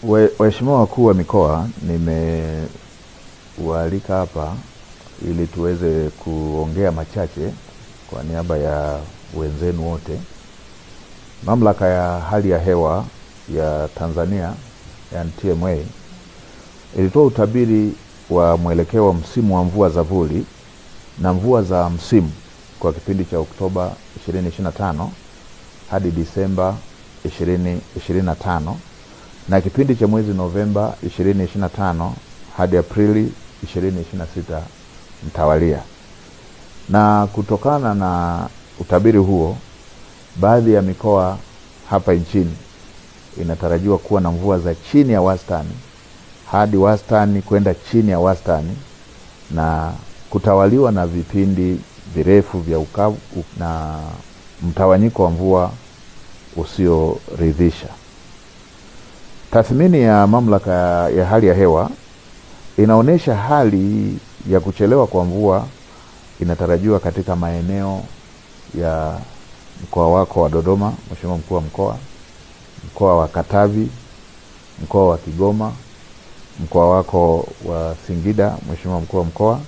Waheshimiwa wakuu wa mikoa, nimewaalika hapa ili tuweze kuongea machache kwa niaba ya wenzenu wote. Mamlaka ya hali ya hewa ya Tanzania, yani TMA, ilitoa utabiri wa mwelekeo wa msimu wa mvua za vuli na mvua za msimu kwa kipindi cha Oktoba 2025 hadi Disemba 2025 na kipindi cha mwezi Novemba 2025 hadi Aprili 2026 mtawalia. Na kutokana na utabiri huo, baadhi ya mikoa hapa nchini inatarajiwa kuwa na mvua za chini ya wastani hadi wastani kwenda chini ya wastani, na kutawaliwa na vipindi virefu vya ukavu na mtawanyiko wa mvua usioridhisha. Tathmini ya mamlaka ya hali ya hewa inaonyesha hali ya kuchelewa kwa mvua inatarajiwa katika maeneo ya mkoa wako wa Dodoma, Mheshimiwa Mkuu wa Mkoa, mkoa wa Katavi, mkoa wa Kigoma, mkoa wako wa Singida, Mheshimiwa Mkuu wa Mkoa,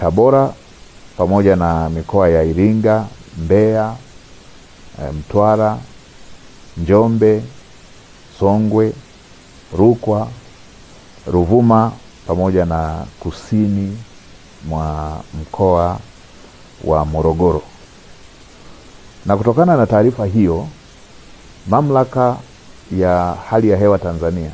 Tabora, pamoja na mikoa ya Iringa, Mbeya, Mtwara, Njombe, Songwe, Rukwa, Ruvuma, pamoja na kusini mwa mkoa wa Morogoro. Na kutokana na taarifa hiyo, mamlaka ya hali ya hewa Tanzania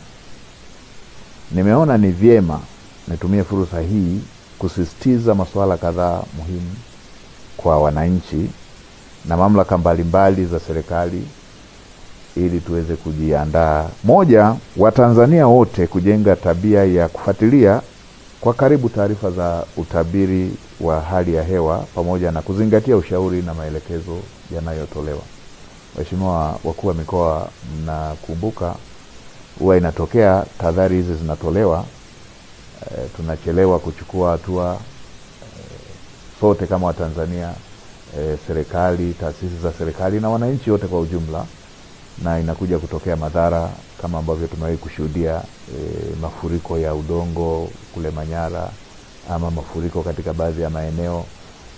nimeona ni vyema nitumie fursa hii kusisitiza masuala kadhaa muhimu kwa wananchi na mamlaka mbalimbali za serikali ili tuweze kujiandaa. Moja, Watanzania wote kujenga tabia ya kufuatilia kwa karibu taarifa za utabiri wa hali ya hewa pamoja na kuzingatia ushauri na maelekezo yanayotolewa. Waheshimiwa wakuu wa mikoa, mnakumbuka huwa inatokea tahadhari hizi zinatolewa, tunachelewa kuchukua hatua, sote kama Watanzania, serikali, taasisi za serikali na wananchi wote kwa ujumla, na inakuja kutokea madhara kama ambavyo tumewahi kushuhudia, mafuriko ya udongo kule Manyara, ama mafuriko katika baadhi ya maeneo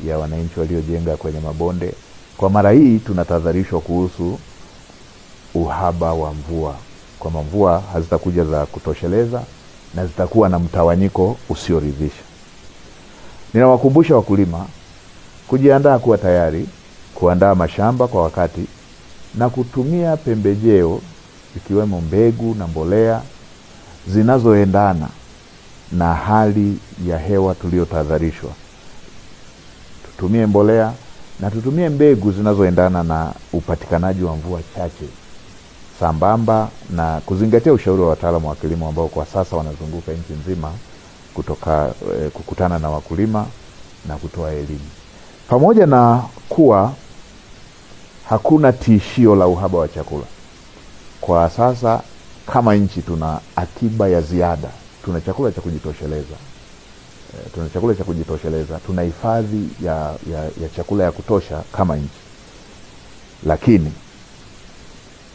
ya wananchi waliojenga kwenye mabonde. Kwa mara hii tunatahadharishwa kuhusu uhaba wa mvua, kwamba mvua hazitakuja za kutosheleza na zitakuwa na mtawanyiko usioridhisha. Ninawakumbusha wakulima kujiandaa, kuwa tayari kuandaa mashamba kwa wakati na kutumia pembejeo ikiwemo mbegu na mbolea zinazoendana na hali ya hewa tuliyotahadharishwa. Tutumie mbolea na tutumie mbegu zinazoendana na upatikanaji wa mvua chache, sambamba na kuzingatia ushauri wa wataalamu wa kilimo ambao kwa sasa wanazunguka nchi nzima kukutana na wakulima na kutoa elimu. Pamoja na kuwa hakuna tishio la uhaba wa chakula kwa sasa, kama nchi tuna akiba ya ziada, tuna chakula cha kujitosheleza, tuna hifadhi ya chakula ya kutosha kama nchi. Lakini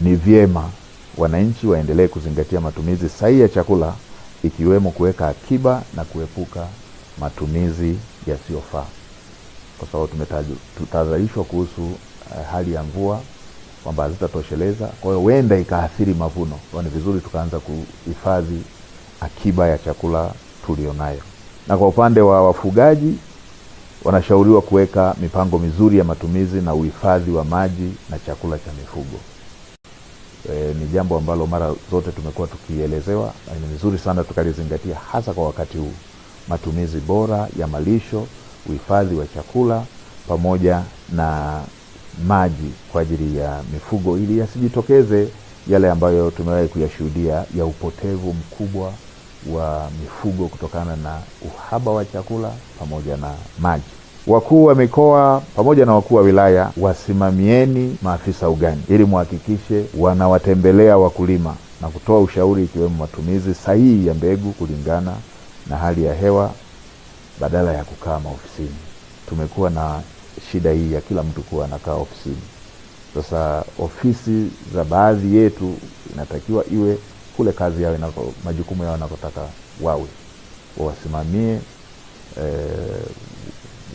ni vyema wananchi waendelee kuzingatia matumizi sahihi ya chakula, ikiwemo kuweka akiba na kuepuka matumizi yasiyofaa, kwa sababu tumetahadharishwa kuhusu hali ya mvua kwamba hazitatosheleza. Kwa hiyo huenda ikaathiri mavuno. Kwa ni vizuri tukaanza kuhifadhi akiba ya chakula tulionayo. Na kwa upande wa wafugaji, wanashauriwa kuweka mipango mizuri ya matumizi na uhifadhi wa maji na chakula cha mifugo. Ni jambo ambalo mara zote tumekuwa tukielezewa, na ni vizuri sana tukalizingatia, hasa kwa wakati huu: matumizi bora ya malisho, uhifadhi wa chakula pamoja na maji kwa ajili ya mifugo, ili yasijitokeze yale ambayo tumewahi kuyashuhudia ya upotevu mkubwa wa mifugo kutokana na uhaba wa chakula pamoja na maji. Wakuu wa mikoa pamoja na wakuu wa wilaya, wasimamieni maafisa ugani ili muhakikishe wanawatembelea wakulima na kutoa ushauri, ikiwemo matumizi sahihi ya mbegu kulingana na hali ya hewa badala ya kukaa maofisini. Tumekuwa na shida hii ya kila mtu kuwa anakaa ofisini. Sasa ofisi za baadhi yetu inatakiwa iwe kule kazi yao majukumu yao yanakotaka wawe, wawasimamie,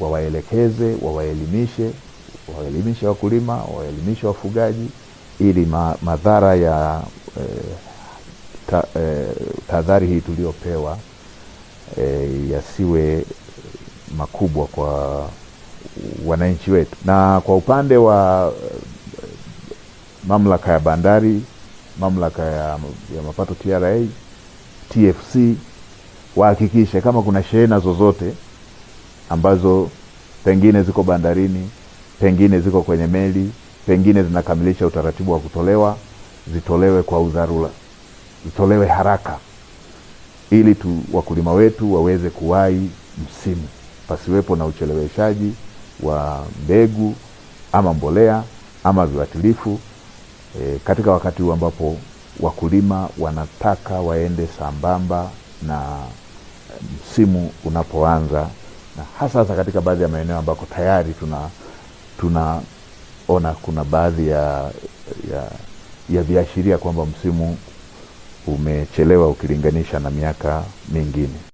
wawaelekeze, wawaelimishe wakulima, wawaelimishe wafugaji, ili madhara ya tahadhari hii tuliopewa yasiwe makubwa kwa wananchi wetu. Na kwa upande wa mamlaka ya bandari, mamlaka ya mapato TRA, TFC, wahakikishe kama kuna shehena zozote ambazo pengine ziko bandarini, pengine ziko kwenye meli, pengine zinakamilisha utaratibu wa kutolewa, zitolewe kwa udharura, zitolewe haraka, ili wakulima wetu waweze kuwahi msimu, pasiwepo na ucheleweshaji wa mbegu ama mbolea ama viuatilifu katika wakati huu ambapo wakulima wanataka waende sambamba na msimu unapoanza, na hasa katika baadhi ya maeneo ambako tayari tunaona kuna baadhi ya viashiria kwamba msimu umechelewa ukilinganisha na miaka mingine.